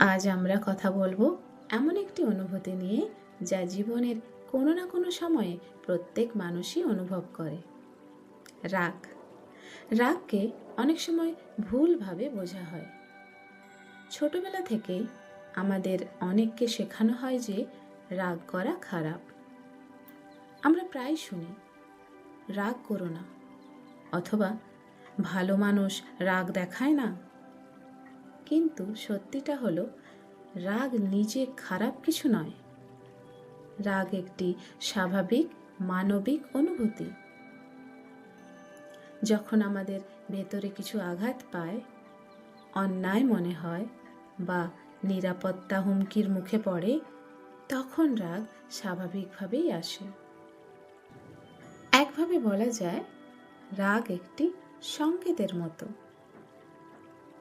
আজ আমরা কথা বলবো এমন একটি অনুভূতি নিয়ে যা জীবনের কোনো না কোনো সময়ে প্রত্যেক মানুষই অনুভব করে। রাগ। রাগকে অনেক সময় ভুলভাবে বোঝা হয়। ছোটবেলা থেকেই আমাদের অনেককে শেখানো হয় যে রাগ করা খারাপ। আমরা প্রায় শুনি, রাগ করো না, অথবা ভালো মানুষ রাগ দেখায় না। কিন্তু সত্যিটা হলো, রাগ নিজে খারাপ কিছু নয়। রাগ একটি স্বাভাবিক মানবিক অনুভূতি। যখন আমাদের ভেতরে কিছু আঘাত পায়, অন্যায় মনে হয় বা নিরাপত্তা হুমকির মুখে পড়ে, তখন রাগ স্বাভাবিকভাবেই আসে। একভাবে বলা যায়, রাগ একটি সংকেতের মতো।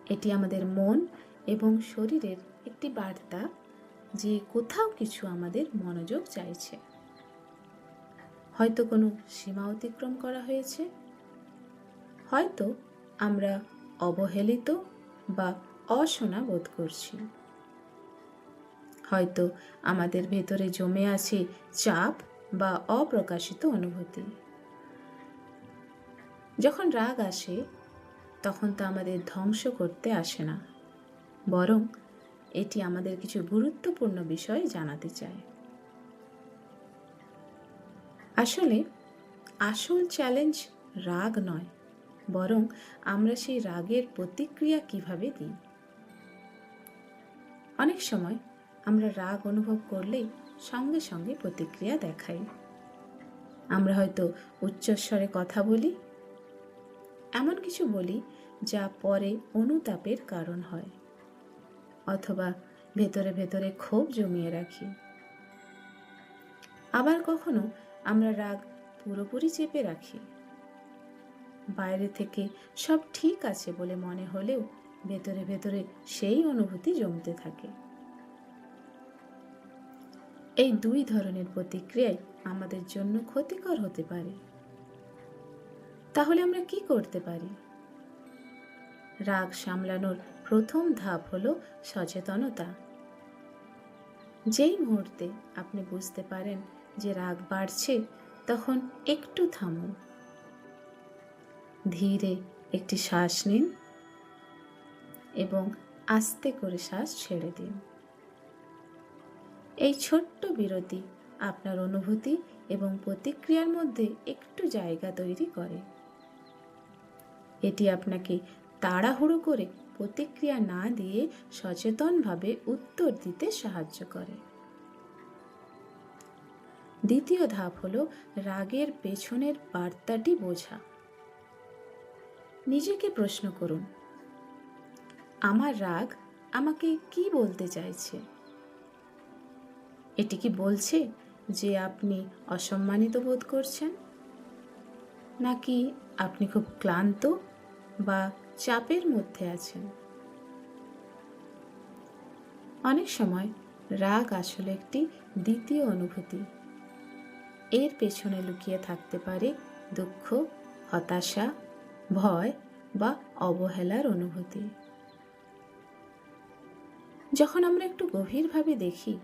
এটি আমাদের মন এবং শরীরের একটি বার্তা যে কোথাও কিছু আমাদের মনোযোগ চাইছে। হয়তো কোনো সীমা অতিক্রম করা হয়েছে, হয়তো আমরা অবহেলিত বা অশোনা বোধ করছি, হয়তো আমাদের ভেতরে জমে আছে চাপ বা অপ্রকাশিত অনুভূতি। যখন রাগ আসে, তখন তা আমাদের ধ্বংস করতে আসে না, বরং এটি আমাদের কিছু গুরুত্বপূর্ণ বিষয় জানাতে চায়। আসলে আসল চ্যালেঞ্জ রাগ নয়, বরং আমরা সেই রাগের প্রতিক্রিয়া কিভাবে দিই। অনেক সময় আমরা রাগ অনুভব করলেই সঙ্গে সঙ্গে প্রতিক্রিয়া দেখাই। আমরা হয়তো উচ্চস্বরে কথা বলি, এমন কিছু বলি যা পরে অনুতাপের কারণ হয়, অথবা ভেতরে ভেতরে ক্ষোভ জমিয়ে রাখি। আবার কখনো আমরা রাগ পুরোপুরি চেপে রাখি। বাইরে থেকে সব ঠিক আছে বলে মনে হলেও ভেতরে ভেতরে সেই অনুভূতি জমতে থাকে। এই দুই ধরনের প্রতিক্রিয়াই আমাদের জন্য ক্ষতিকর হতে পারে। তাহলে আমরা কি করতে পারি? রাগ সামলানোর প্রথম ধাপ হলো সচেতনতা। যেই মুহূর্তে আপনি বুঝতে পারেন যে রাগ বাড়ছে, তখন একটু থামুন, ধীরে একটি শ্বাস নিন এবং আস্তে করে শ্বাস ছেড়ে দিন। এই ছোট্ট বিরতি আপনার অনুভূতি এবং প্রতিক্রিয়ার মধ্যে একটু জায়গা তৈরি করে। এটি আপনাকে তাড়াহুড়ো করে প্রতিক্রিয়া না দিয়ে সচেতনভাবে উত্তর দিতে সাহায্য করে। দ্বিতীয় ধাপ হলো রাগের পেছনের বার্তাটি বোঝা। নিজেকে প্রশ্ন করুন, আমার রাগ আমাকে কি বলতে চাইছে? এটি কি বলছে যে আপনি অসম্মানিত বোধ করছেন, নাকি আপনি খুব ক্লান্ত বা চাপের মধ্যে আছেন? অনেক সময় রাগ আসলে একটি দ্বিতীয় অনুভূতি। এর পেছনে লুকিয়ে থাকতে পারে দুঃখ, হতাশা, ভয় বা অবহেলার অনুভূতি। যখন আমরা একটু গভীরভাবে দেখি,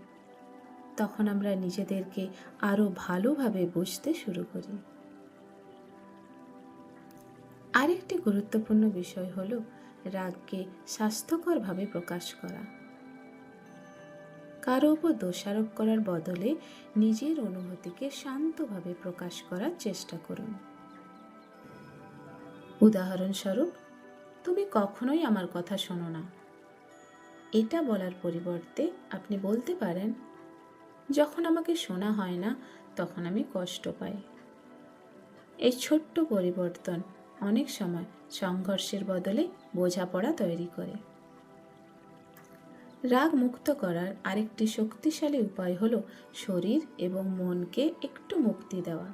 তখন আমরা নিজেদেরকে আরো ভালোভাবে বুঝতে শুরু করি। আরেকটি গুরুত্বপূর্ণ বিষয় হলো রাগকে স্বাস্থ্যকরভাবে প্রকাশ করা। কারো উপর দোষারোপ করার বদলে নিজের অনুভূতিকে শান্তভাবে প্রকাশ করার চেষ্টা করুন। উদাহরণস্বরূপ, তুমি কখনোই আমার কথা শোনো না। এটা বলার পরিবর্তে আপনি বলতে পারেন, যখন আমাকে শোনা হয় না, তখন আমি কষ্ট পাই। এই ছোট্ট পরিবর্তন অনেক সময় সংঘর্ষের বদলে বোঝাপড়া তৈরি করে। রাগ মুক্ত করার আরেকটি শক্তিশালী উপায় হলো শরীর এবং মনকে একটু মুক্তি দেওয়া।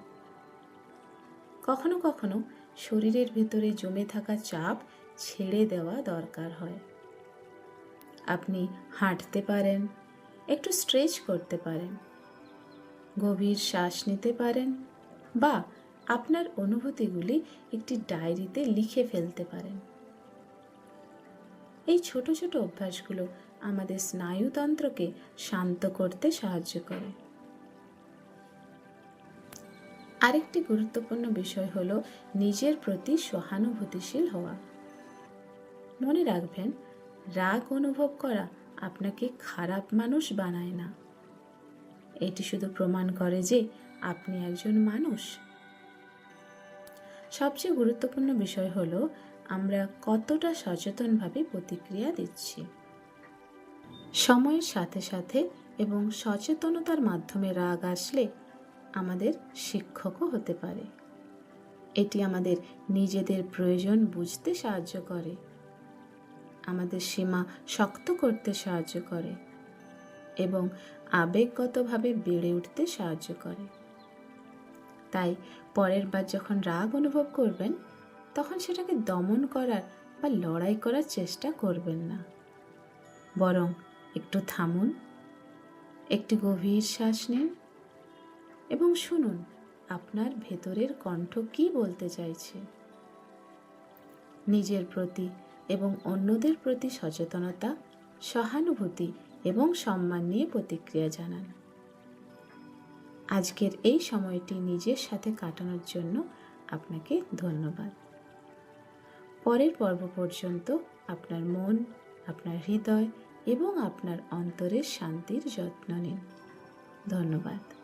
কখনো কখনো শরীরের ভেতরে জমে থাকা চাপ ছেড়ে দেওয়া দরকার হয়। আপনি হাঁটতে পারেন, একটু স্ট্রেচ করতে পারেন, গভীর শ্বাস নিতে পারেন, বা আপনার অনুভূতিগুলি একটি ডায়েরিতে লিখে ফেলতে পারেন। এই ছোট ছোট অভ্যাসগুলো আমাদের স্নায়ুতন্ত্রকে শান্ত করতে সাহায্য করে। আরেকটি গুরুত্বপূর্ণ বিষয় হলো নিজের প্রতি সহানুভূতিশীল হওয়া। মনে রাখবেন, রাগ অনুভব করা আপনাকে খারাপ মানুষ বানায় না। এটি শুধু প্রমাণ করে যে আপনি একজন মানুষ। সবচেয়ে গুরুত্বপূর্ণ বিষয় হলো আমরা কতটা সচেতনভাবে প্রতিক্রিয়া দিচ্ছি। সময়ের সাথে সাথে এবং সচেতনতার মাধ্যমে রাগ আসলে আমাদের শিক্ষকও হতে পারে। এটি আমাদের নিজেদের প্রয়োজন বুঝতে সাহায্য করে, আমাদের সীমা শক্ত করতে সাহায্য করে এবং আবেগগতভাবে বেড়ে উঠতে সাহায্য করে। তাই পরের বার যখন রাগ অনুভব করবেন, তখন সেটাকে দমন করার বা লড়াই করার চেষ্টা করবেন না। বরং একটু থামুন, একটি গভীর শ্বাস নিন এবং শুনুন আপনার ভেতরের কণ্ঠ কী বলতে চাইছে। নিজের প্রতি এবং অন্যদের প্রতি সচেতনতা, সহানুভূতি এবং সম্মান নিয়ে প্রতিক্রিয়া জানান। আজকের এই সময়টি নিজের সাথে কাটানোর জন্য আপনাকে ধন্যবাদ। পরের পর্ব পর্যন্ত আপনার মন, আপনার হৃদয় এবং আপনার অন্তরের শান্তির যত্ন নিন। ধন্যবাদ।